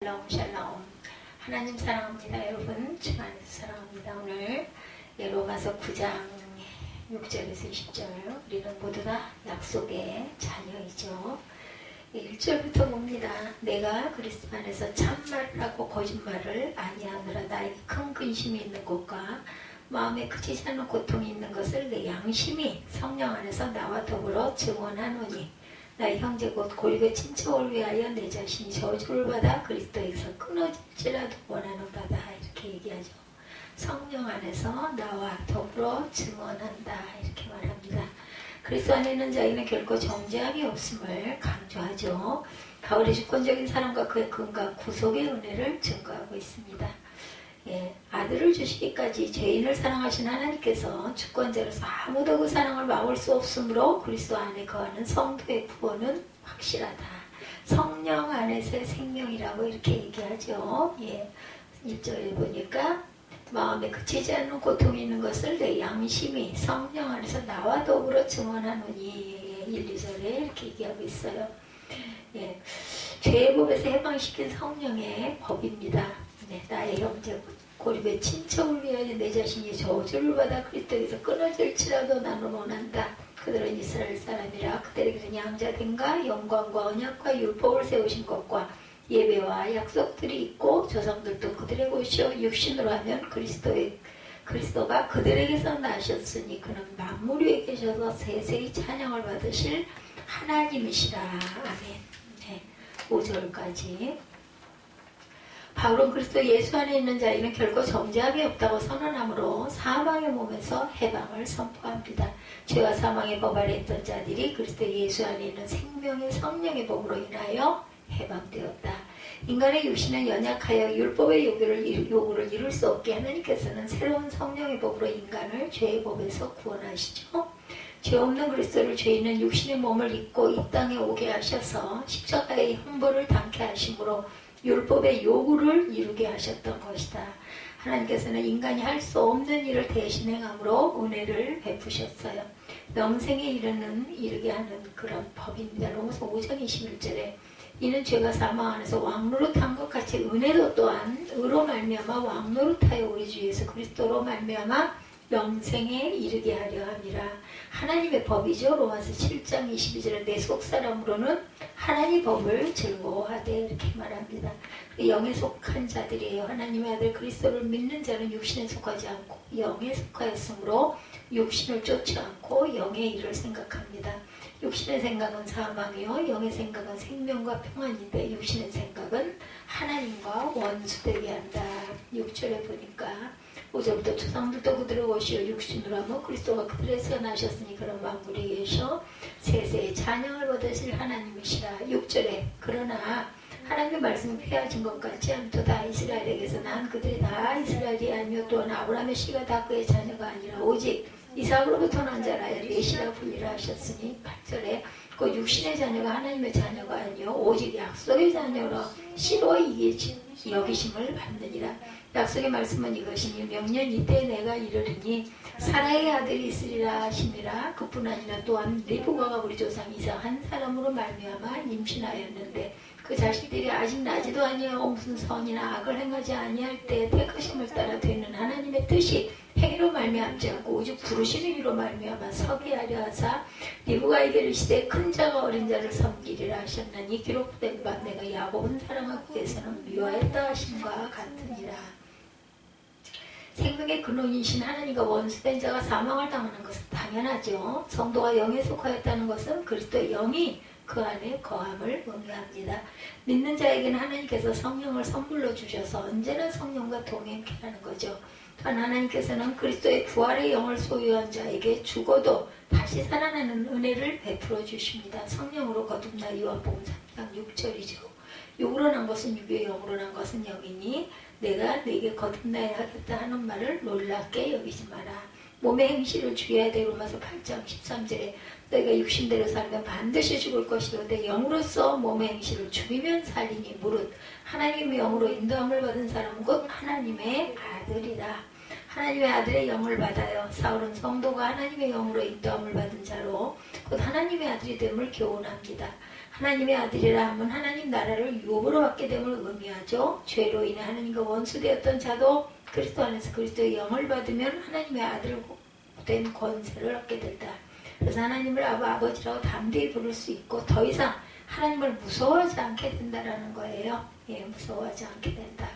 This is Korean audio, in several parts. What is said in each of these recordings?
샬롬 샬롬. 하나님 사랑합니다. 여러분 주 안에서 사랑합니다. 오늘 로마서 9장 6절에서 20절, 우리는 모두 다 약속의 자녀이죠. 1절부터 봅니다. 내가 그리스도 안에서 참말을 하고 거짓말을 아니하노라. 나에게 큰 근심이 있는 것과 마음에 그치지 않는 고통이 있는 것을 내 양심이 성령 안에서 나와 더불어 증언하노니, 나의 형제 곧 고리고 친척을 위하여 내 자신이 저주를 받아 그리스도에게서 끊어질지라도 원하는 바다. 이렇게 얘기하죠. 성령 안에서 나와 더불어 증언한다. 이렇게 말합니다. 그리스도 안에 있는 자에게는 결코 정죄함이 없음을 강조하죠. 바울의 주권적인 사랑과 그의 근과 구속의 은혜를 증거하고 있습니다. 아들을 주시기까지 죄인을 사랑하신 하나님께서 주권자로서 아무도 그 사랑을 막을 수 없으므로 그리스도 안에 거하는 성도의 구원은 확실하다. 성령 안에서의 생명이라고 이렇게 얘기하죠. 1절에 보니까 마음에 그치지 않는 고통이 있는 것을 내 양심이 성령 안에서 나와 더불어 증언하노니, 1, 2절에 이렇게 얘기하고 있어요. 죄의 법에서 해방시킨 성령의 법입니다. 나의 형제 고립의 친척을 위하여 내 자신이 저주를 받아 그리스도에게서 끊어질지라도 나는 원한다. 그들은 이스라엘 사람이라 그들에게는 양자됨과 영광과 언약과 율법을 세우신 것과 예배와 약속들이 있고 조상들도 그들의 것이요 육신으로 하면 그리스도가 그들에게서 나셨으니 그는 만물 위에 계셔서 세세히 찬양을 받으실 하나님이시라. 아멘. 5절까지. 바울은 그리스도 예수 안에 있는 자에게는 결코 정죄함이 없다고 선언하므로 사망의 몸에서 해방을 선포합니다. 죄와 사망의 법 아래 있던 자들이 그리스도 예수 안에 있는 생명의 성령의 법으로 인하여 해방되었다. 인간의 육신은 연약하여 율법의 요구를 이룰 수 없게 하나님께서는 새로운 성령의 법으로 인간을 죄의 법에서 구원하시죠. 죄 없는 그리스도를 죄 있는 육신의 몸을 입고 이 땅에 오게 하셔서 십자가의 형벌을 당케 하심으로 율법의 요구를 이루게 하셨던 것이다. 하나님께서는 인간이 할 수 없는 일을 대신 행함으로 은혜를 베푸셨어요. 영생에 이르게 하는 그런 법입니다. 로마서 5장 21절에 이는 죄가 사망 안에서 왕노릇한 것 같이 은혜도 또한 의로 말미암아 왕노릇하여 우리 주 예수 그리스도로 말미암아 영생에 이르게 하려 함이라. 하나님의 법이죠. 로마서 7장 22절에 내 속사람으로는 하나님의 법을 즐거워하되 이렇게 말합니다. 영에 속한 자들이에요. 하나님의 아들 그리스도를 믿는 자는 육신에 속하지 않고 영에 속하였으므로 육신을 쫓지 않고 영의 일을 생각합니다. 육신의 생각은 사망이요 영의 생각은 생명과 평안인데 육신의 생각은 하나님과 원수되게 한다. 6절에 보니까 5절부터 조상들도 그들의 것이요 육신으로 하면 그리스도가 그들에서 나셨으니 그런 만물에 계셔 세세의 찬양을 받으실 하나님이시라. 6절에 그러나 하나님의 말씀이 폐하진 것 같지 않도다. 이스라엘에게서 난 그들이 다 이스라엘이 아니요 또한 아브라함의 씨가 다 그의 자녀가 아니라 오직 이삭으로부터 난 자라야 메시라 불리라 하셨으니 8절에 그 육신의 자녀가 하나님의 자녀가 아니요 오직 약속의 자녀로 씨로 여기심을 받느니라. 약속의 말씀은 이것이니 명년 이때 내가 이르리니 사라의 아들이 있으리라 하시니라. 그뿐 아니라 또한 리브가가 우리 조상 이삭 한 사람으로 말미암아 임신하였는데 그 자식들이 아직 나지도 아니하고 무슨 선이나 악을 행하지 아니할 때 택하심을 따라 되는 하나님의 뜻이 행위로 말미암지 않고 오직 부르시는 이로 말미암아 서게 하려 하사 리브가에게 이르시되 큰 자가 어린 자를 섬기리라 하셨나니 기록된 바 내가 야곱은 사랑하고 에서는 미워했다 하심과 같으니라. 생명의 근원이신 하나님과 원수된 자가 사망을 당하는 것은 당연하죠. 성도가 영에 속하였다는 것은 그리스도의 영이 그 안에 거함을 의미합니다. 믿는 자에게는 하나님께서 성령을 선물로 주셔서 언제나 성령과 동행케 하는 거죠. 또한 하나님께서는 그리스도의 부활의 영을 소유한 자에게 죽어도 다시 살아나는 은혜를 베풀어 주십니다. 성령으로 거듭나 요한복음 3장 6절이죠. 육으로 난 것은 육이요 영으로 난 것은 영이니 내가 네게 거듭나야 하겠다 하는 말을 놀랍게 여기지 마라. 몸의 행실을 죽여야 돼. 로마서 8장 13절에 너희가 육신대로 살면 반드시 죽을 것이로되 영으로서 몸의 행실을 죽이면 살리니 무릇 하나님의 영으로 인도함을 받은 사람은 곧 하나님의 아들이라. 하나님의 아들의 영을 받아요. 사울은 성도가 하나님의 영으로 인도함을 받은 자로 곧 하나님의 아들이 됨을 교훈합니다. 하나님의 아들이라 하면 하나님 나라를 유업으로 받게 됨을 의미하죠. 죄로 인해 하나님과 원수되었던 자도 그리스도 안에서 그리스도의 영을 받으면 하나님의 아들 된 권세를 얻게 된다. 그래서 하나님을 아버지라고 담대히 부를 수 있고 더 이상 하나님을 무서워하지 않게 된다라는 거예요. 예, 무서워하지 않게 된다.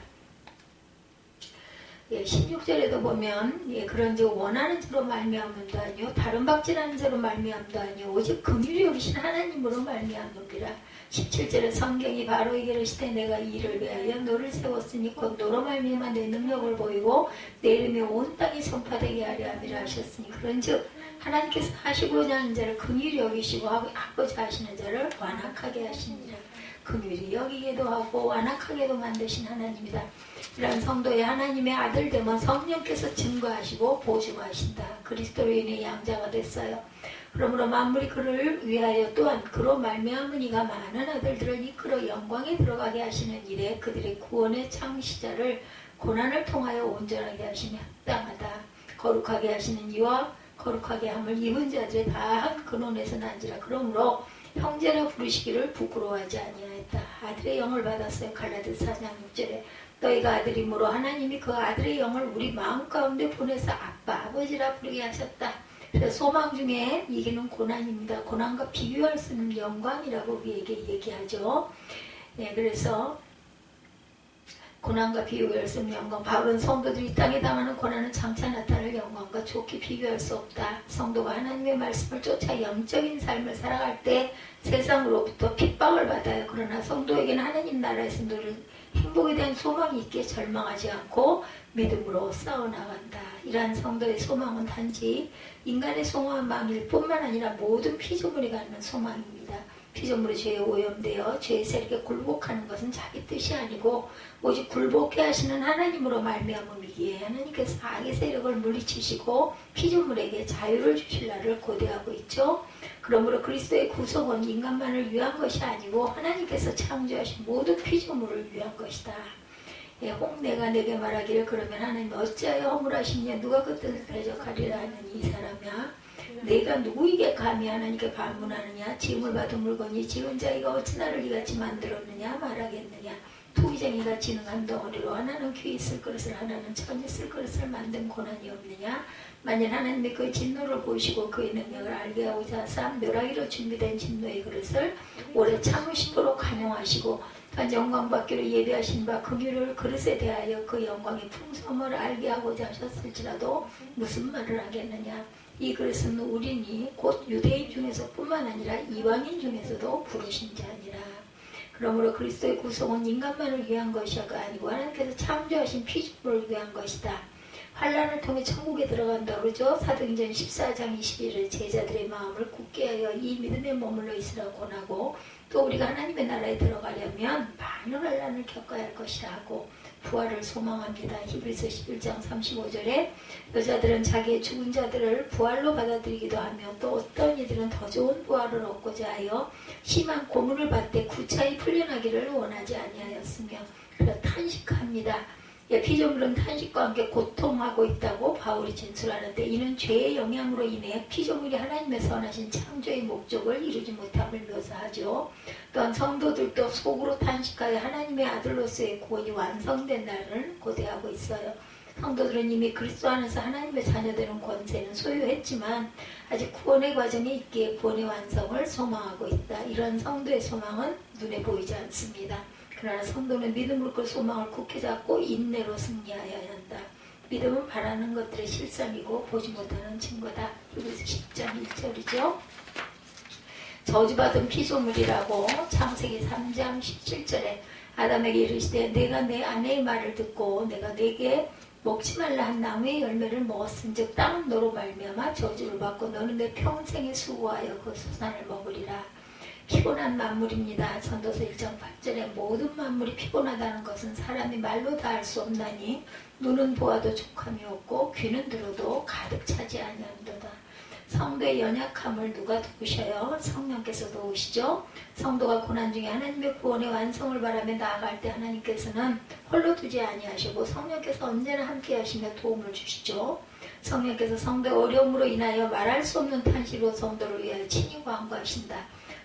예, 16절에도 보면 예, 그런즉 원하는 자로 말미암음도 아니요 다른 박질하는 자로 말미암음도 아니요 오직 긍휼히 여기신 하나님으로 말미암음이라. 17절에 성경이 바로 이르시되 내가 이를 위하여 너를 세웠으니 곧 너로 말미암아 내 능력을 보이고 내 이름이 온 땅에 선포되게 하려 함이라 하셨으니 그런즉 하나님께서 하시고자 하는 자를 긍휼히 여기시고 하고자 하시는 자를 완악하게 하시니라. 긍휼히 여기게도 하고 완악하게도 만드신 하나님이다. 이런 성도의 하나님의 아들 되면 성령께서 증거하시고 보증하신다. 그리스도로 인해 양자가 됐어요. 그러므로 만물이 그를 위하여 또한 그로 말미암은 이가 많은 아들들을 이끌어 영광에 들어가게 하시는 일에 그들의 구원의 창시자를 고난을 통하여 온전하게 하시며 합당하다. 거룩하게 하시는 이와 거룩하게 함을 입은 자들의 다한 근원에서 난지라. 그러므로 형제라 부르시기를 부끄러워하지 아니하였다. 아들의 영을 받았어요. 갈라디아서 4장 6절에 너희가 아들이므로 하나님이 그 아들의 영을 우리 마음 가운데 보내서 아빠 아버지라 부르게 하셨다. 그래서 소망 중에 이기는 고난입니다. 고난과 비교할 수 없는 영광이라고 우리에게 얘기하죠. 네, 그래서 고난과 비교할 수 없는 영광. 바울은 성도들이 땅에 당하는 고난은 장차 나타날 영광과 좋게 비교할 수 없다. 성도가 하나님의 말씀을 쫓아 영적인 삶을 살아갈 때 세상으로부터 핍박을 받아요. 그러나 성도에게는 하나님 나라에서 누릴 행복에 대한 소망이 있기에 절망하지 않고 믿음으로 싸워나간다. 이러한 성도의 소망은 단지 인간의 소망한 마음일 뿐만 아니라 모든 피조물이 갖는 소망입니다. 피조물이 죄에 오염되어 죄의 세력에 굴복하는 것은 자기 뜻이 아니고 오직 굴복해 하시는 하나님으로 말미암음이기에 하나님께서 악의 세력을 물리치시고 피조물에게 자유를 주실 날을 고대하고 있죠. 그러므로 그리스도의 구속은 인간만을 위한 것이 아니고 하나님께서 창조하신 모든 피조물을 위한 것이다. 예, 혹 내가 내게 말하기를 그러면 하나님 어찌하여 허물하시냐 누가 그 뜻을 대적하리라 하는 이 사람이야. 내가 누구에게 감히 하나님께 반문하느냐. 지음을 받은 물건이 지은 자이가 어찌 나를 이같이 만들었느냐 말하겠느냐. 토기쟁이가 지능한 덩어리로 하나는 귀 있을 그릇을 하나는 천 있을 그릇을 만든 고난이 없느냐. 만일 하나님이 그 진노를 보시고 그의 능력을 알게 하고자 하사 멸하기로 준비된 진노의 그릇을 오래 참으심으로 간용하시고 단 영광받기로 예비하신 바 긍휼을 그릇에 대하여 그 영광의 풍성을 알게 하고자 하셨을지라도 무슨 말을 하겠느냐. 이 그릇은 우리니 곧 유대인 중에서 뿐만 아니라 이방인 중에서도 부르신 자니라. 그러므로 그리스도의 구속은 인간만을 위한 것이 아니고 하나님께서 창조하신 피조물을 위한 것이다. 환난을 통해 천국에 들어간다 그러죠. 사도행전 14장 21일 제자들의 마음을 굳게 하여 이 믿음에 머물러 있으라고 권하고 또 우리가 하나님의 나라에 들어가려면 많은 환난을 겪어야 할 것이라 하고 부활을 소망합니다. 히브리서 11장 35절에 여자들은 자기의 죽은 자들을 부활로 받아들이기도 하며 또 어떤 이들은 더 좋은 부활을 얻고자 하여 심한 고문을 받되 구차히 풀려나기를 원하지 아니하였으며 그래서 탄식합니다. 피조물은 탄식과 함께 고통하고 있다고 바울이 진술하는데 이는 죄의 영향으로 인해 피조물이 하나님의 선하신 창조의 목적을 이루지 못함을 묘사하죠. 또한 성도들도 속으로 탄식하여 하나님의 아들로서의 구원이 완성된 날을 고대하고 있어요. 성도들은 이미 그리스도 안에서 하나님의 자녀되는 권세는 소유했지만 아직 구원의 과정에 있기에 구원의 완성을 소망하고 있다. 이런 성도의 소망은 눈에 보이지 않습니다. 그러나 성도는 믿음으로 그 소망을 굳게 잡고 인내로 승리하여야 한다. 믿음은 바라는 것들의 실상이고 보지 못하는 증거다. 히브리서 10장 1절이죠. 저주받은 피조물이라고 창세기 3장 17절에 아담에게 이르시되 내가 내 아내의 말을 듣고 내가 내게 먹지 말라 한 나무의 열매를 먹었은즉 땅은 너로 말미암아 저주를 받고 너는 내 평생에 수고하여 그 소산을 먹으리라. 피곤한 만물입니다. 전도서 1장 8절에 모든 만물이 피곤하다는 것은 사람이 말로 다 할 수 없나니 눈은 보아도 족함이 없고 귀는 들어도 가득 차지 아니한도다. 성도의 연약함을 누가 도우셔요? 성령께서 도우시죠. 성도가 고난 중에 하나님의 구원의 완성을 바라며 나아갈 때 하나님께서는 홀로 두지 아니하시고 성령께서 언제나 함께 하시며 도움을 주시죠. 성령께서 성도의 어려움으로 인하여 말할 수 없는 탄식으로 성도를 위하여 친히 간구하신다.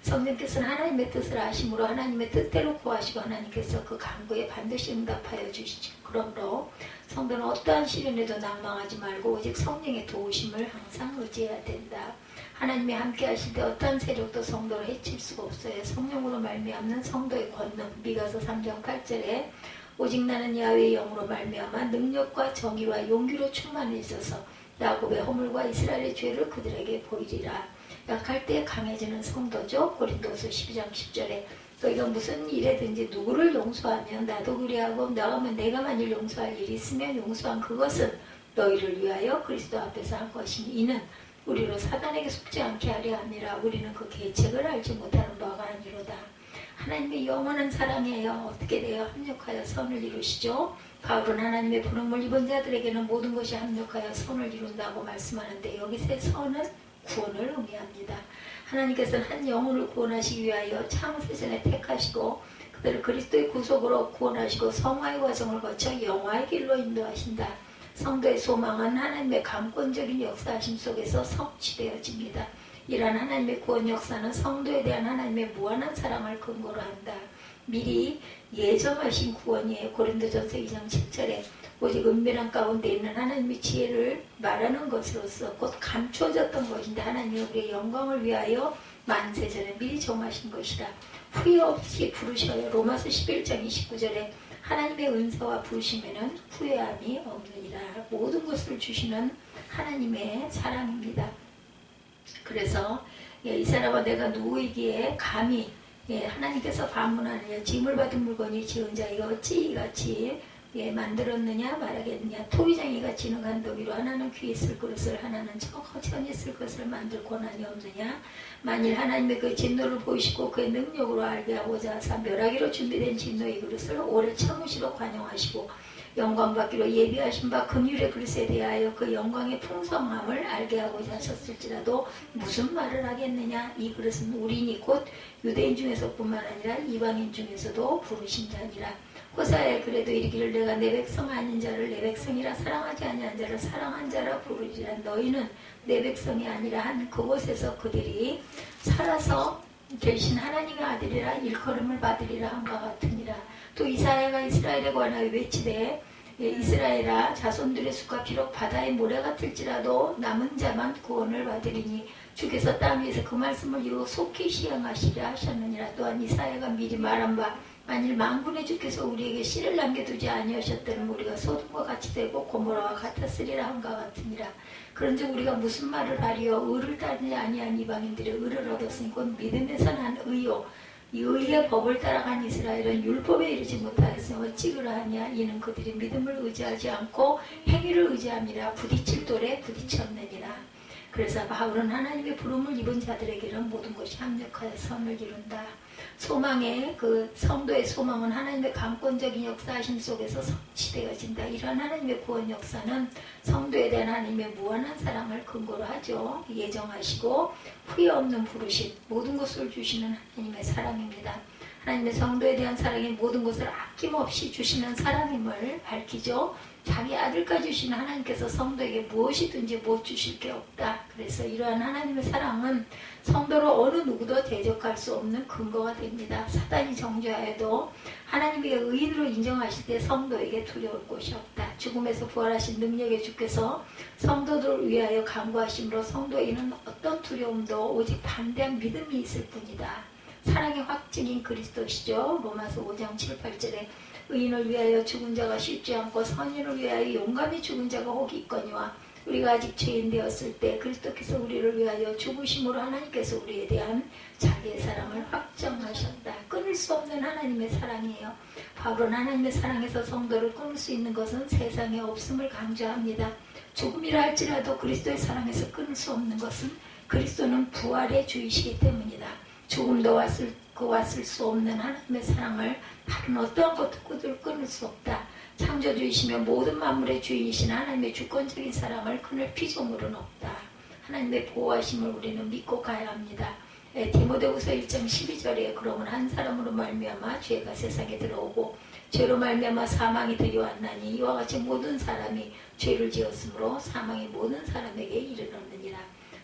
성령께서는 하나님의 뜻을 아심으로 하나님의 뜻대로 구하시고 하나님께서 그 간구에 반드시 응답하여 주시죠. 그러므로 성도는 어떠한 시련에도 낭망하지 말고 오직 성령의 도우심을 항상 의지해야 된다. 하나님이 함께 하실 때 어떠한 세력도 성도를 해칠 수가 없어요. 성령으로 말미암는 성도의 권능. 미가서 3장 8절에 오직 나는 야훼의 영으로 말미암아 능력과 정의와 용기로 충만해 있어서 야곱의 허물과 이스라엘의 죄를 그들에게 보이리라. 약할 때 강해지는 성도죠. 고린도서 12장 10절에 너희가 무슨 일에든지 누구를 용서하면 나도 그리하고 내가 만일 용서할 일이 있으면 용서한 그것은 너희를 위하여 그리스도 앞에서 한 것이니 이는 우리로 사단에게 속지 않게 하려 함이라. 우리는 그 계책을 알지 못하는 바가 아니로다. 하나님의 영원한 사랑이에요. 어떻게 되어 합력하여 선을 이루시죠? 바울은 하나님의 부름을 입은 자들에게는 모든 것이 합력하여 선을 이룬다고 말씀하는데 여기서의 선은 구원을 의미합니다. 하나님께서는 한 영혼을 구원하시기 위하여 창세전에 택하시고 그들을 그리스도의 구속으로 구원하시고 성화의 과정을 거쳐 영화의 길로 인도하신다. 성도의 소망은 하나님의 감권적인 역사하심 속에서 성취되어집니다. 이러한 하나님의 구원 역사는 성도에 대한 하나님의 무한한 사랑을 근거로 한다. 미리 예정하신 구원이에요. 고린도전서 2장 7절에 오직 은밀한 가운데 있는 하나님의 지혜를 말하는 것으로서 곧 감춰졌던 것인데 하나님이 우리의 영광을 위하여 만세전에 미리 정하신 것이라. 후회 없이 부르셔요. 로마서 11장 29절에 하나님의 은사와 부르심에는 후회함이 없느니라. 모든 것을 주시는 하나님의 사랑입니다. 그래서 이 사람아 내가 누구이기에 감히 하나님께서 반문하느냐. 짐을 받은 물건이 지은 자이가 어찌 이같이 만들었느냐 말하겠느냐. 토기장이가 지는 간더기로 하나는 귀에 쓸 그릇을 하나는 천히 쓸 것을 만들 권한이 없느냐. 만일 하나님의 그 진노를 보이시고 그의 능력으로 알게 하고자 하사 멸하기로 준비된 진노의 그릇을 오래 참으시로 관용하시고 영광 받기로 예비하신 바 긍휼의 그릇에 대하여 그 영광의 풍성함을 알게 하고자 하셨을지라도 무슨 말을 하겠느냐. 이 그릇은 우리니 곧 유대인 중에서뿐만 아니라 이방인 중에서도 부르신 자니라. 호사에 그래도 이르기를 내가 내 백성 아닌 자를 내 백성이라 사랑하지 아니한 자를 사랑한 자라 부르리라. 너희는 내 백성이 아니라 한 그곳에서 그들이 살아서 계신 하나님의 아들이라 일컬음을 받으리라 한과 같으니라. 또 이사야가 이스라엘에 관하여 외치되 이스라엘아 자손들의 수가 비록 바다의 모래 같을지라도 남은 자만 구원을 받으리니 주께서 땅 위에서 그 말씀을 이루어 속히 시행하시리라 하셨느니라. 또한 이사야가 미리 말한 바 만일 만군의 주께서 우리에게 씨를 남겨두지 아니하셨다면 우리가 소돔과 같이 되고 고모라와 같았으리라 한과 같으니라. 그런즉 우리가 무슨 말을 하리요. 의를 따르지 아니한 이방인들의 의를 얻었으니 곧 믿음에서 난 의요. 이 의의 법을 따라간 이스라엘은 율법에 이르지 못하였으니 어찌 그러하냐. 이는 그들이 믿음을 의지하지 않고 행위를 의지함이라. 부딪힐 돌에 부딪혔느니라. 그래서 바울은 하나님의 부름을 입은 자들에게는 모든 것이 합력하여 선을 이룬다. 소망의 그 성도의 소망은 하나님의 강권적인 역사하심 속에서 성취되어진다. 이런 하나님의 구원 역사는 성도에 대한 하나님의 무한한 사랑을 근거로 하죠. 예정하시고 후회 없는 부르심, 모든 것을 주시는 하나님의 사랑입니다. 하나님의 성도에 대한 사랑이 모든 것을 아낌없이 주시는 사랑임을 밝히죠. 자기 아들까지 주신 하나님께서 성도에게 무엇이든지 못 주실 게 없다. 그래서 이러한 하나님의 사랑은 성도로 어느 누구도 대적할 수 없는 근거가 됩니다. 사단이 정죄하여도 하나님의 의인으로 인정하실 때 성도에게 두려울 곳이 없다. 죽음에서 부활하신 능력의 주께서 성도들을 위하여 간구하심으로 성도에게는 어떤 두려움도 오직 담대한 믿음이 있을 뿐이다. 사랑의 확증인 그리스도시죠. 로마서 5장 7, 8절에 의인을 위하여 죽은 자가 쉽지 않고 선인을 위하여 용감히 죽은 자가 혹이 있거니와 우리가 아직 죄인 되었을 때 그리스도께서 우리를 위하여 죽으심으로 하나님께서 우리에 대한 자기의 사랑을 확정하셨다. 끊을 수 없는 하나님의 사랑이에요. 바울은 하나님의 사랑에서 성도를 끊을 수 있는 것은 세상에 없음을 강조합니다. 조금이라 할지라도 그리스도의 사랑에서 끊을 수 없는 것은 그리스도는 부활의 주이시기 때문이다. 조금도 왔을 수 없는 하나님의 사랑을 다른 어떠한 것도 끊을 수 없다. 창조주이시며 모든 만물의 주인이신 하나님의 주권적인 사랑을 끊을 피조물은 없다. 하나님의 보호하심을 우리는 믿고 가야 합니다. 디모데후서 1장 12절에 그러면 한 사람으로 말미암아 죄가 세상에 들어오고 죄로 말미암아 사망이 들여왔나니 이와 같이 모든 사람이 죄를 지었으므로 사망이 모든 사람에게 이르렀느니라.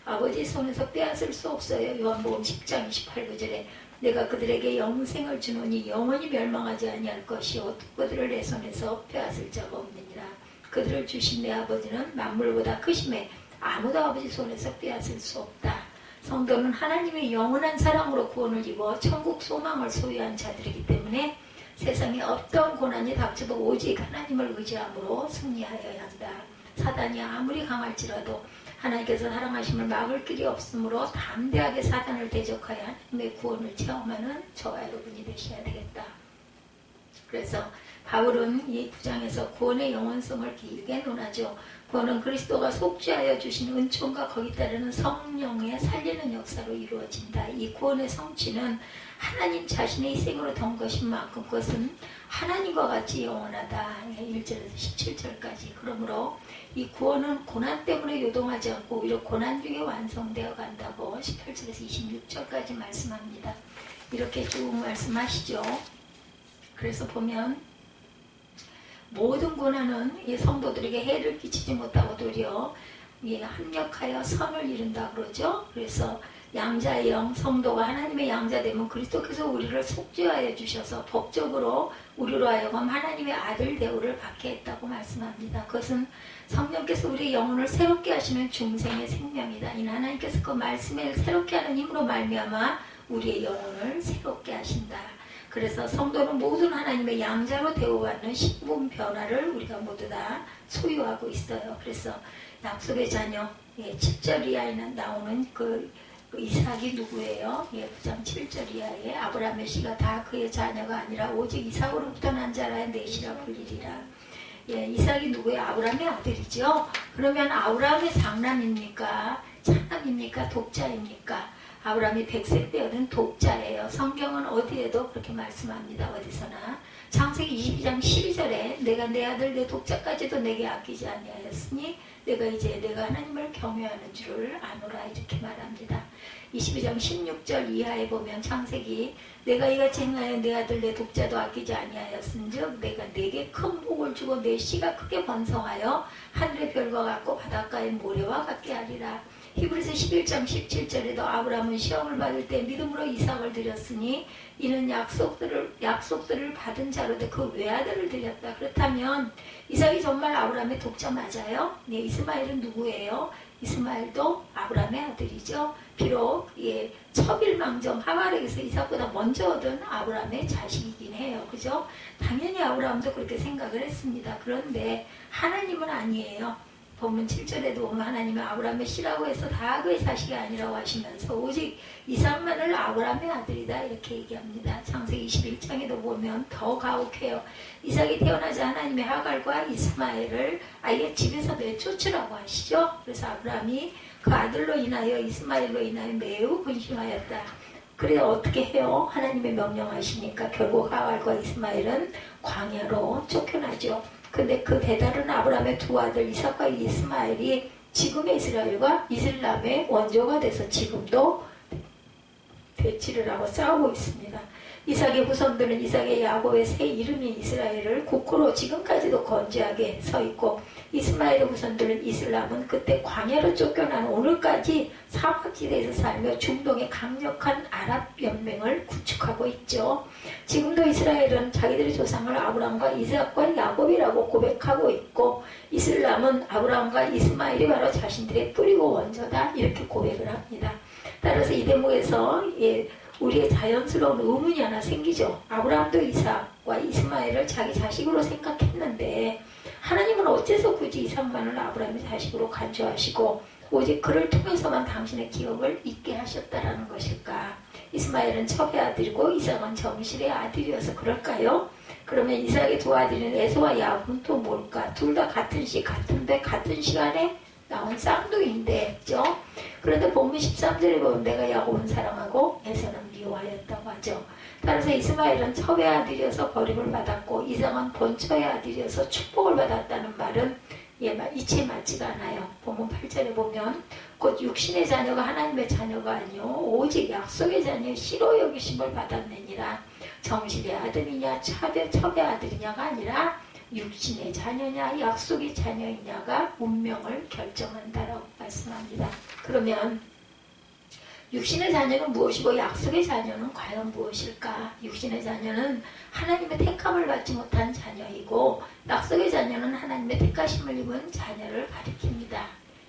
아버지 손에서 빼앗을 수 없어요. 요한복음 10장 28구절에 내가 그들에게 영생을 주노니 영원히 멸망하지 아니할 것이요 그들을 내 손에서 빼앗을 자가 없느니라. 그들을 주신 내 아버지는 만물보다 크심에 아무도 아버지 손에서 빼앗을 수 없다. 성도는 하나님의 영원한 사랑으로 구원을 입어 천국 소망을 소유한 자들이기 때문에 세상에 어떤 고난이 닥쳐도 오직 하나님을 의지함으로 승리하여야 한다. 사단이 아무리 강할지라도 하나님께서 사랑하심을 막을 길이 없으므로 담대하게 사단을 대적하여 하나님의 구원을 체험하는 저와 여러분이 되셔야 되겠다. 그래서 바울은 이 9장에서 구원의 영원성을 길게 논하죠. 구원은 그리스도가 속죄하여 주신 은총과 거기 따르는 성령의 살리는 역사로 이루어진다. 이 구원의 성취는 하나님 자신의 희생으로 던 것인 만큼 그것은 하나님과 같이 영원하다. 1절에서 17절까지. 그러므로 이 구원은 고난 때문에 요동하지 않고 오히려 고난 중에 완성되어 간다고 18절에서 26절까지 말씀합니다. 이렇게 쭉 말씀하시죠. 그래서 보면 모든 고난은 이 성도들에게 해를 끼치지 못하고 도리어 합력하여 선을 이룬다 그러죠. 그래서 양자의 영, 성도가 하나님의 양자되면 그리스도께서 우리를 속죄하여 주셔서 법적으로 우리로 하여금 하나님의 아들 대우를 받게 했다고 말씀합니다. 그것은 성령께서 우리의 영혼을 새롭게 하시는 중생의 생명이다. 이 하나님께서 그 말씀을 새롭게 하는 힘으로 말미암아 우리의 영혼을 새롭게 하신다. 그래서 성도는 모든 하나님의 양자로 대우받는 신분 변화를 우리가 모두 다 소유하고 있어요. 그래서 약속의 자녀 7절 이하에 나오는 그 이삭이 누구예요? 9장 7절 이하에 아브라함의 씨가 다 그의 자녀가 아니라 오직 이삭으로부터 난 자라 넷이라 불리리라. 이삭이 누구예요? 아브라함의 아들이죠. 그러면 아브라함의 장남입니까? 차남입니까? 독자입니까? 아브라함이 100세 때 얻은 독자예요. 성경은 어디에도 그렇게 말씀합니다. 어디서나. 창세기 22장 12절에 내가 내 아들 내 독자까지도 내게 아끼지 아니하였으니 내가 하나님을 경외하는 줄을 아노라 이렇게 말합니다. 22장 16절 이하에 보면 창세기 내가 이같이 행하여 내 아들 내 독자도 아끼지 아니하였은즉 내가 내게 큰 복을 주고 내 씨가 크게 번성하여 하늘의 별과 같고 바닷가의 모래와 같게 하리라. 히브리서 11장 17절에도 아브라함은 시험을 받을 때 믿음으로 이삭을 드렸으니 이는 약속들을 받은 자로도 그 외아들을 드렸다. 그렇다면 이삭이 정말 아브라함의 독자 맞아요? 네, 이스마엘은 누구예요? 이스마엘도 아브라함의 아들이죠. 비록 첩일망정 하갈에게서 이삭보다 먼저 얻은 아브라함의 자식이긴 해요. 그죠? 당연히 아브라함도 그렇게 생각을 했습니다. 그런데 하나님은 아니에요. 본문 7절에도 보면 하나님은 아브라함의 씨라고 해서 다 그의 자식이 아니라고 하시면서 오직 이삭만을 아브라함의 아들이다 이렇게 얘기합니다. 창세기 21장에도 보면 더 가혹해요. 이삭이 태어나자 하나님의 하갈과 이스마엘을 아예 집에서 내쫓으라고 하시죠. 그래서 아브라함이 그 아들로 인하여 이스마엘로 인하여 매우 근심하였다. 그래 어떻게 해요? 하나님의 명령하시니까 결국 하갈과 이스마엘은 광야로 쫓겨나죠. 근데 그 배달은 아브라함의 두 아들 이삭과 이스마엘이 지금의 이스라엘과 이슬람의 원조가 돼서 지금도 대치를 하고 싸우고 있습니다. 이삭의 후손들은 이삭의 야곱의 새 이름이 이스라엘을 국호로 지금까지도 건재하게 서 있고 이스마엘의 후손들은 이슬람은 그때 광야로 쫓겨난 오늘까지 사막지대에서 살며 중동의 강력한 아랍 연맹을 구축하고 있죠. 지금도 이스라엘은 자기들의 조상을 아브라함과 이삭과 야곱이라고 고백하고 있고 이슬람은 아브라함과 이스마엘이 바로 자신들의 뿌리고 원조다 이렇게 고백을 합니다. 따라서 이 대목에서 우리의 자연스러운 의문이 하나 생기죠. 아브라함도 이삭과 이스마엘을 자기 자식으로 생각했는데 하나님은 어째서 굳이 이삭만을 아브라함의 자식으로 간주하시고 오직 그를 통해서만 당신의 기업을 잊게 하셨다라는 것일까? 이스마엘은 첩의 아들이고 이삭은 정실의 아들이어서 그럴까요? 그러면 이삭의 두 아들인 에서와 야곱은 또 뭘까? 둘 다 같은 시 같은데 같은 시간에 나온 쌍둥이인데, 그죠? 그런데 본문 13절에 보면 내가 야곱은 사랑하고 에서는 미워하였다고 하죠. 따라서 이스마엘은 첩의 아들이어서 버림을 받았고 이삭은 본처의 아들이어서 축복을 받았다는 말은 이치에 맞지가 않아요. 본문 8절에 보면 곧 육신의 자녀가 하나님의 자녀가 아니요 오직 약속의 자녀의 씨로 여기심을 받았느니라. 정실의 아들이냐 첩의 아들이냐가 아니라 육신의 자녀냐 약속의 자녀이냐가 운명을 결정한다라고 말씀합니다. 그러면 육신의 자녀는 무엇이고 약속의 자녀는 과연 무엇일까? 육신의 자녀는 하나님의 택함을 받지 못한 자녀이고 약속의 자녀는 하나님의 택하심을 입은 자녀를 가리킵니다.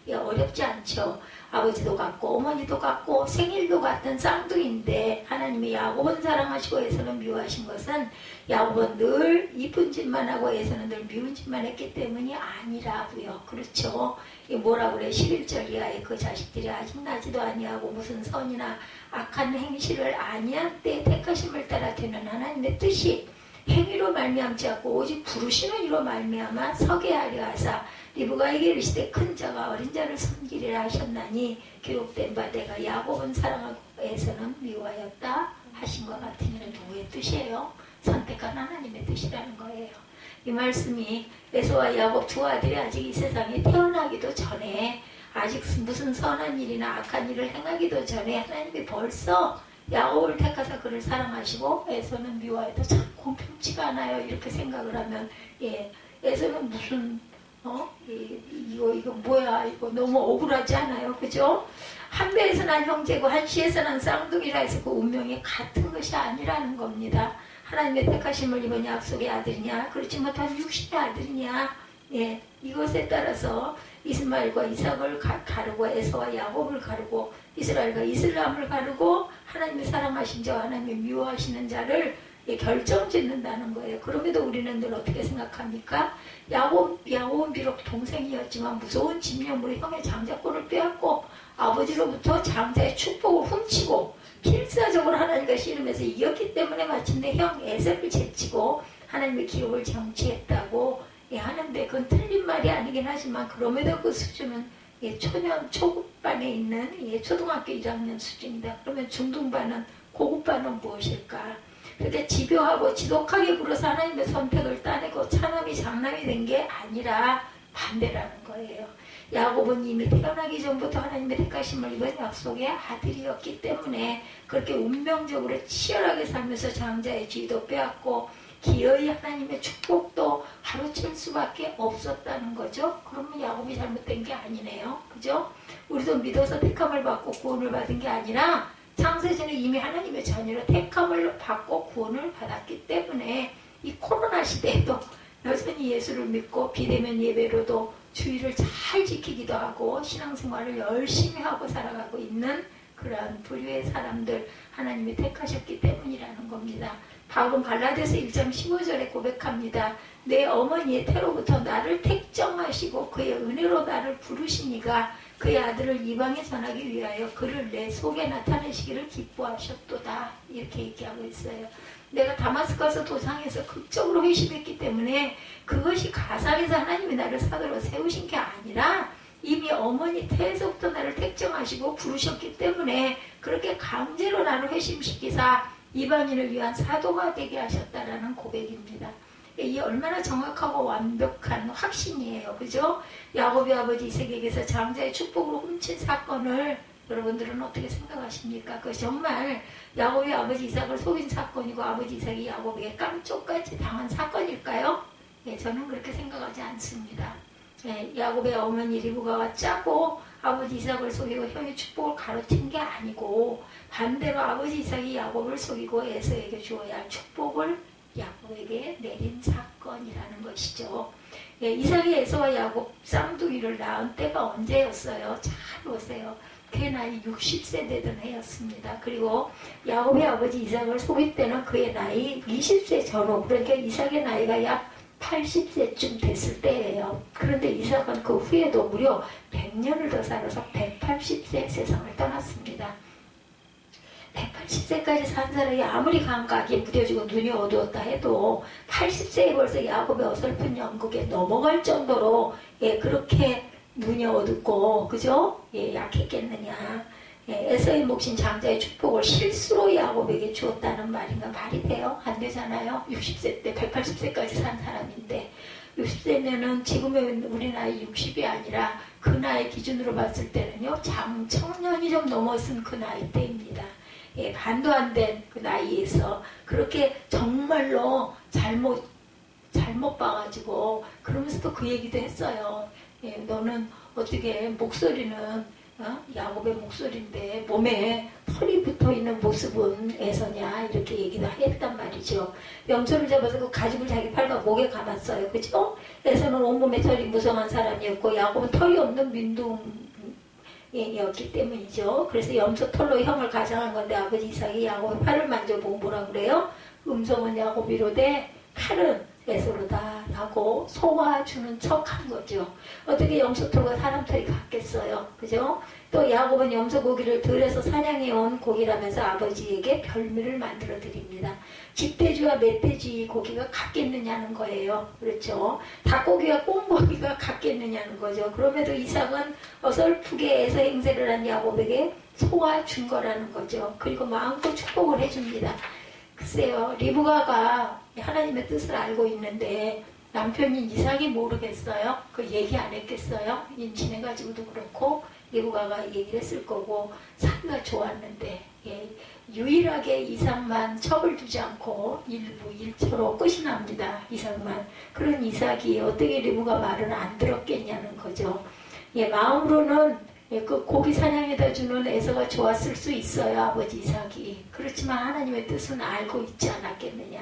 예, 어렵지 않죠. 아버지도 같고 어머니도 같고 생일도 같은 쌍둥이인데 하나님이 야곱은 사랑하시고 에서는 미워하신 것은 야곱은 늘 이쁜 짓만 하고 에서는 늘 미운 짓만 했기 때문이 아니라고요. 그렇죠. 뭐라 그래? 11절 이하에 그 자식들이 아직 나지도 아니하고 무슨 선이나 악한 행실을 아니한 때에 택하심을 따라 되는 하나님의 뜻이 행위로 말미암지 않고 오직 부르시는 이로 말미암아 서게 하려 하사 리브가에게 이르시되 큰 자가 어린 자를 섬기리라 하셨나니 기록된 바 내가 야곱은 사랑하고 에서는 미워하였다 하신 것 같으니 누구의 뜻이에요? 선택한 하나님의 뜻이라는 거예요. 이 말씀이 에서와 야곱 두 아들이 아직 이 세상에 태어나기도 전에 아직 무슨 선한 일이나 악한 일을 행하기도 전에 하나님이 벌써 야곱을 택하사 그를 사랑하시고 에서는 미워해도 참 공평치가 않아요. 이렇게 생각을 하면 에서는 무슨 이거 뭐야 이거 너무 억울하지 않아요? 그죠? 한 배에서 난 형제고 한 씨에서 난 쌍둥이라 해서 그 운명이 같은 것이 아니라는 겁니다. 하나님의 택하심을 입은 약속의 아들이냐 그렇지 못한 육신의 아들이냐 이것에 따라서 이스마엘과 이삭을 가르고 에서와 야곱을 가르고 이스라엘과 이슬람을 가르고 하나님의 사랑하신 자와 하나님의 미워하시는 자를 결정짓는다는 거예요. 그럼에도 우리는 늘 어떻게 생각합니까? 야곱은 비록 동생이었지만 무서운 집념으로 형의 장자권을 빼앗고 아버지로부터 장자의 축복을 훔치고 필사적으로 하나님과 씨름해서 이겼기 때문에 마침내 형 에서를 제치고 하나님의 기록을 정치했다고 하는데 그건 틀린 말이 아니긴 하지만 그럼에도 그 수준은 초급반에 있는 초등학교 1학년 수준이다. 그러면 중등반은 고급반은 무엇일까? 그렇게 집요하고 지독하게 굴어서 하나님의 선택을 따내고 차남이 장남이 된 게 아니라 반대라는 거예요. 야곱은 이미 태어나기 전부터 하나님의 택하심을 입은 약속의 아들이었기 때문에 그렇게 운명적으로 치열하게 살면서 장자의 지위도 빼앗고 기어이 하나님의 축복도 가로챌 수밖에 없었다는 거죠. 그러면 야곱이 잘못된 게 아니네요. 그죠? 우리도 믿어서 택함을 받고 구원을 받은 게 아니라 창세전에 이미 하나님의 자녀로 택함을 받고 구원을 받았기 때문에 이 코로나 시대에도 여전히 예수를 믿고 비대면 예배로도 주의를 잘 지키기도 하고 신앙생활을 열심히 하고 살아가고 있는 그러한 부류의 사람들 하나님이 택하셨기 때문이라는 겁니다. 바울은 갈라디아서 1장 15절에 고백합니다. 내 어머니의 태로부터 나를 택정하시고 그의 은혜로 나를 부르시니가 그의 아들을 이방에 전하기 위하여 그를 내 속에 나타내시기를 기뻐하셨도다. 이렇게 얘기하고 있어요. 내가 다마스커스 도상에서 극적으로 회심했기 때문에 그것이 가상에서 하나님이 나를 사도로 세우신 게 아니라 이미 어머니 태에서부터 나를 택정하시고 부르셨기 때문에 그렇게 강제로 나를 회심시키사 이방인을 위한 사도가 되게 하셨다라는 고백입니다. 이게 얼마나 정확하고 완벽한 확신이에요. 그죠? 야곱의 아버지 이삭에게서 장자의 축복으로 훔친 사건을 여러분들은 어떻게 생각하십니까? 그것이 정말 야곱의 아버지 이삭을 속인 사건이고 아버지 이삭이 야곱에게 깜쪽같이 당한 사건일까요? 저는 그렇게 생각하지 않습니다. 야곱의 어머니 리브가가 짜고 아버지 이삭을 속이고 형의 축복을 가로챈 게 아니고 반대로 아버지 이삭이 야곱을 속이고 에서에게 주어야 할 축복을 야곱에게 내린 사건이라는 것이죠. 이삭이 에서와 야곱 쌍둥이를 낳은 때가 언제였어요? 잘 보세요. 그의 나이 60세 되던 해였습니다. 그리고 야곱의 아버지 이삭을 속일 때는 그의 나이 20세 전후, 그러니까 이삭의 나이가 약 80세쯤 됐을 때예요. 그런데 이삭은 그 후에도 무려 100년을 더 살아서 180세에 세상을 떠났습니다. 180세까지 산 사람이 아무리 감각이 무뎌지고 눈이 어두웠다 해도 80세에 벌써 야곱의 어설픈 영국에 넘어갈 정도로 그렇게 눈이 어둡고 그죠? 약했겠느냐. 에서의 몫인 장자의 축복을 실수로 야곱에게 주었다는 말인가 말이 돼요? 안 되잖아요. 60세 때 180세까지 산 사람인데 60세면은 지금의 우리 나이 60이 아니라 그 나이 기준으로 봤을 때는요 청년이 좀 넘어선 그 나이 때입니다. 반도 안 된 그 나이에서 그렇게 정말로 잘못 봐가지고 그러면서도 그 얘기도 했어요. 예, 너는 어떻게 목소리는 야곱의 목소리인데 몸에 털이 붙어있는 모습은 에서냐 이렇게 얘기도 했단 말이죠. 염소를 잡아서 그 가죽을 자기 팔과 목에 감았어요. 그죠? 에서는 온몸에 털이 무성한 사람이었고 야곱은 털이 없는 민둥이었기 때문이죠. 그래서 염소 털로 형을 가장한 건데 아버지 이삭이 야곱의 팔을 만져보고 뭐라 그래요? 음성은 야곱이로되 칼은 에서로다 라고 속아주는 척한 거죠. 어떻게 염소털과 사람털이 같겠어요. 그죠? 또 야곱은 염소 고기를 들여서 사냥해온 고기라면서 아버지에게 별미를 만들어 드립니다. 집돼지와 멧돼지 고기가 같겠느냐는 거예요. 그렇죠? 닭고기와 꽁고기가 같겠느냐는 거죠. 그럼에도 이삭은 어설프게 에서 행세를 한 야곱에게 속아준 거라는 거죠. 그리고 마음껏 축복을 해줍니다. 글쎄요, 리브가가 하나님의 뜻을 알고 있는데 남편인 이삭이 모르겠어요? 그 얘기 안 했겠어요? 임신해가지고도 그렇고 리브가가 얘기를 했을 거고 사이가 좋았는데 유일하게 이삭만 척을 두지 않고 일부 일처로 끝이 납니다. 이삭만. 그런 이삭이 어떻게 리브가 말을 안 들었겠냐는 거죠. 마음으로는 그 고기 사냥에다 주는 에서가 좋았을 수 있어요. 아버지 이삭이. 그렇지만 하나님의 뜻은 알고 있지 않았겠느냐.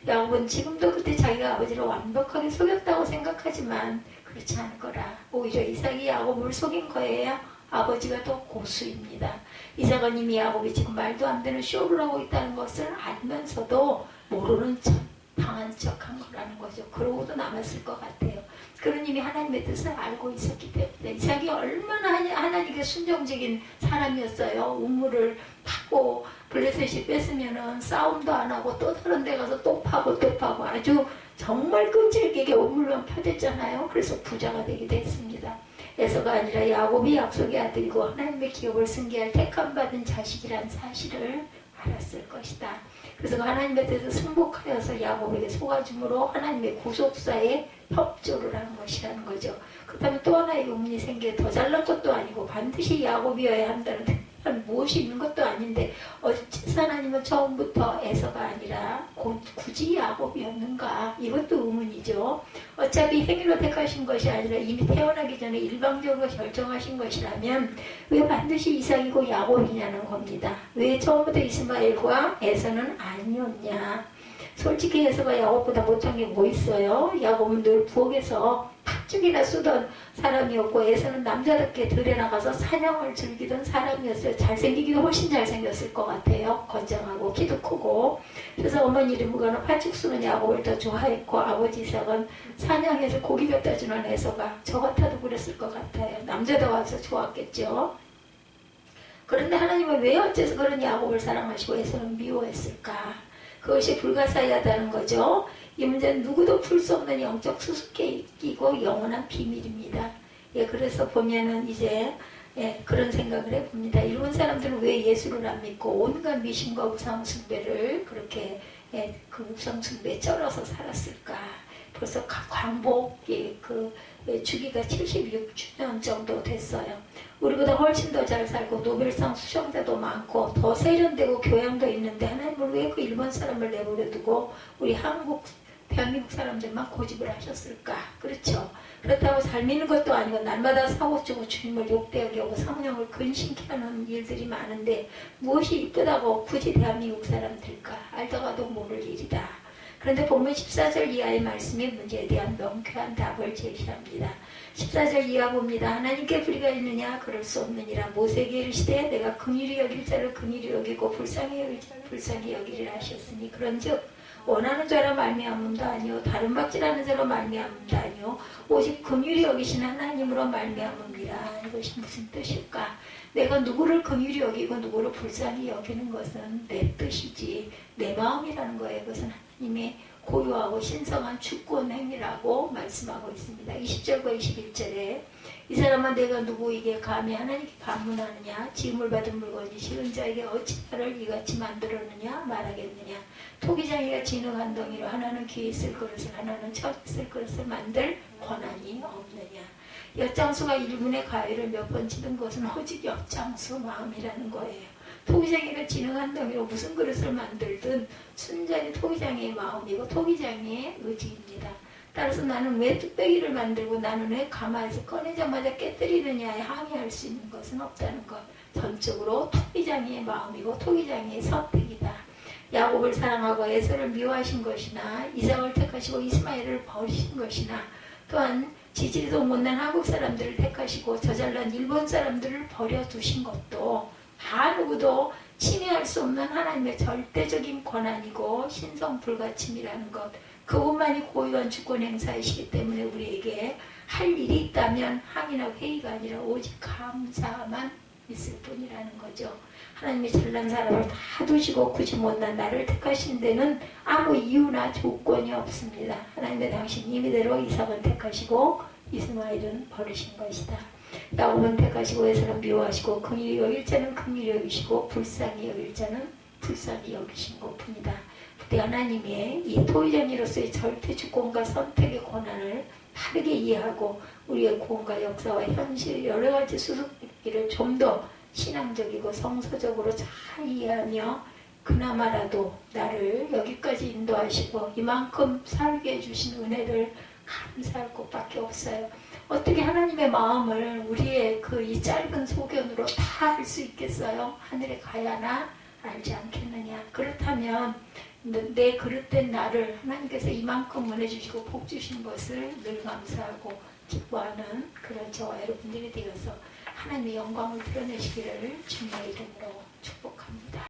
야곱은 지금도 그때 자기가 아버지를 완벽하게 속였다고 생각하지만 그렇지 않을 거라. 오히려 이삭이 야곱을 속인 거예요. 아버지가 더 고수입니다. 이삭은 이미 야곱이 지금 말도 안 되는 쇼를 하고 있다는 것을 알면서도 모르는 척, 당한 척한 거라는 거죠. 그러고도 남았을 것 같아요. 그런 이미 하나님의 뜻을 알고 있었기 때문에 이삭이 얼마나 하나님께 순종적인 사람이었어요. 우물을 파고 블레셋이 뺐으면은 싸움도 안 하고 또 다른 데 가서 또 파고 아주 정말 끈질기게 우물만 펴댔잖아요. 그래서 부자가 되기도 했습니다. 에서가 아니라 야곱이 약속의 아들이고 하나님의 기업을 승계할 택함받은 자식이란 사실을 알았을 것이다. 그래서 하나님의 뜻을 승복하여서 야곱에게 속아줌으로 하나님의 구속사에 협조를 한 것이라는 거죠. 그렇다면 또 하나의 의문이 생겨 더 잘난 것도 아니고 반드시 야곱이어야 한다는 특별한 무엇이 있는 것도 아닌데 어찌 하나님은 처음부터 에서가 아니라 굳이 야곱이었는가? 이것도 의문이죠. 어차피 행위로 택하신 것이 아니라 이미 태어나기 전에 일방적으로 결정하신 것이라면 왜 반드시 이삭이고 야곱이냐는 겁니다. 왜 처음부터 이스마엘과 에서는 아니었냐? 솔직히 에서가 야곱보다 못한 게 뭐 있어요? 야곱은 늘 부엌에서 팥죽이나 쏘던 사람이었고 에서는 남자답게 들에 나가서 사냥을 즐기던 사람이었어요. 잘생기기도 훨씬 잘생겼을 것 같아요. 건장하고 키도 크고. 그래서 어머니 리브가는 팥죽 쏘는 야곱을 더 좋아했고 아버지 이삭은 사냥해서 고기 갖다 주는 에서가 저 같아도 그랬을 것 같아요. 남자다워서 좋았겠죠. 그런데 하나님은 왜 어째서 그런 야곱을 사랑하시고 에서는 미워했을까? 그것이 불가사의하다는 거죠. 이 문제는 누구도 풀 수 없는 영적 수수께끼고 영원한 비밀입니다. 그래서 보면은 이제 그런 생각을 해봅니다. 일본 사람들은 왜 예수를 안 믿고 온갖 미신과 우상숭배를 그렇게 그 우상숭배에 쩔어서 살았을까? 벌써 광복이 주기가 76주년 정도 됐어요. 우리보다 훨씬 더 잘 살고 노벨상 수상자도 많고 더 세련되고 교양도 있는데 하나님은 왜 그 일본 사람을 내버려 두고 우리 대한민국 사람들만 고집을 하셨을까? 그렇죠. 그렇다고 잘 믿는 것도 아니고 날마다 사고치고 주님을 욕되게 하고 성령을 근심케 하는 일들이 많은데 무엇이 이쁘다고 굳이 대한민국 사람들일까? 알다가도 모를 일이다. 그런데 본문 14절 이하의 말씀의 문제에 대한 명쾌한 답을 제시합니다. 14절 이하 봅니다. 하나님께 불의가 있느냐? 그럴 수 없느니라. 모세에게 이르시되 내가 긍휼히 여길 자를 긍휼히 여기고 불쌍히 여길 자를 불쌍히 여기리라 하셨으니 그런즉 원하는 자로 말미암음도 아니요 다른 박질하는 자로 말미암음도 아니요 오직 긍휼히 여기신 하나님으로 말미암음이라. 이것이 무슨 뜻일까? 내가 누구를 긍휼히 여기고 누구를 불쌍히 여기는 것은 내 뜻이지 내 마음이라는 거예요. 그것은 하나님의 고유하고 신성한 주권 행위라고 말씀하고 있습니다. 20절과 21절에 이 사람은 내가 누구에게 감히 하나님께 반문하느냐? 지음을 받은 물건이 싫은 자에게 어찌 나를 이같이 만들었느냐? 말하겠느냐? 토기장이가 진흙한 덩이로 하나는 귀에 있을 그릇을 하나는 척 있을 그릇을 만들 권한이 없느냐? 엿장수가 1분의 가위를 몇 번 치든 것은 오직 엿장수 마음이라는 거예요. 토기장이가 진흙한 덩이로 무슨 그릇을 만들든 순전히 토기장이의 마음이고 토기장이의 의지입니다. 따라서 나는 왜 뚝배기를 만들고 나는 왜 가마에서 꺼내자마자 깨뜨리느냐에 항의할 수 있는 것은 없다는 것. 전적으로 토기장이의 마음이고 토기장이의 선택이다. 야곱을 사랑하고 에서를 미워하신 것이나 이삭을 택하시고 이스마엘을 버리신 것이나 또한 지지리도 못난 한국 사람들을 택하시고 저잘난 일본 사람들을 버려두신 것도 다 누구도 침해할 수 없는 하나님의 절대적인 권한이고 신성불가침이라는 것. 그분만이 고유한 주권 행사이시기 때문에 우리에게 할 일이 있다면 항의나 회의가 아니라 오직 감사만 있을 뿐이라는 거죠. 하나님이 잘난 사람을 다 두시고 굳이 못난 나를 택하신 데는 아무 이유나 조건이 없습니다. 하나님의 당신 임의대로 이삭은 택하시고 이스마엘은 버리신 것이다. 야곱은 택하시고 에서는 미워하시고 긍휼히 여길 자는 긍휼히 여기시고 불쌍히 여길 자는 불쌍히 여기신 것뿐이다. 그때 하나님의 이 토의장이로서의 절대 주권과 선택의 권한을 바르게 이해하고 우리의 구원과 역사와 현실 여러 가지 수수께끼를 좀 더 신앙적이고 성서적으로 잘 이해하며 그나마라도 나를 여기까지 인도하시고 이만큼 살게 해주신 은혜를 감사할 것밖에 없어요. 어떻게 하나님의 마음을 우리의 그 이 짧은 소견으로 다 알 수 있겠어요? 하늘에 가야나 알지 않겠느냐. 그렇다면 내 그릇된 나를 하나님께서 이만큼 은혜 주시고 복 주신 것을 늘 감사하고 기뻐하는 그런 저와 여러분들이 되어서 하나님의 영광을 드러내시기를 주님의 이름으로 축복합니다.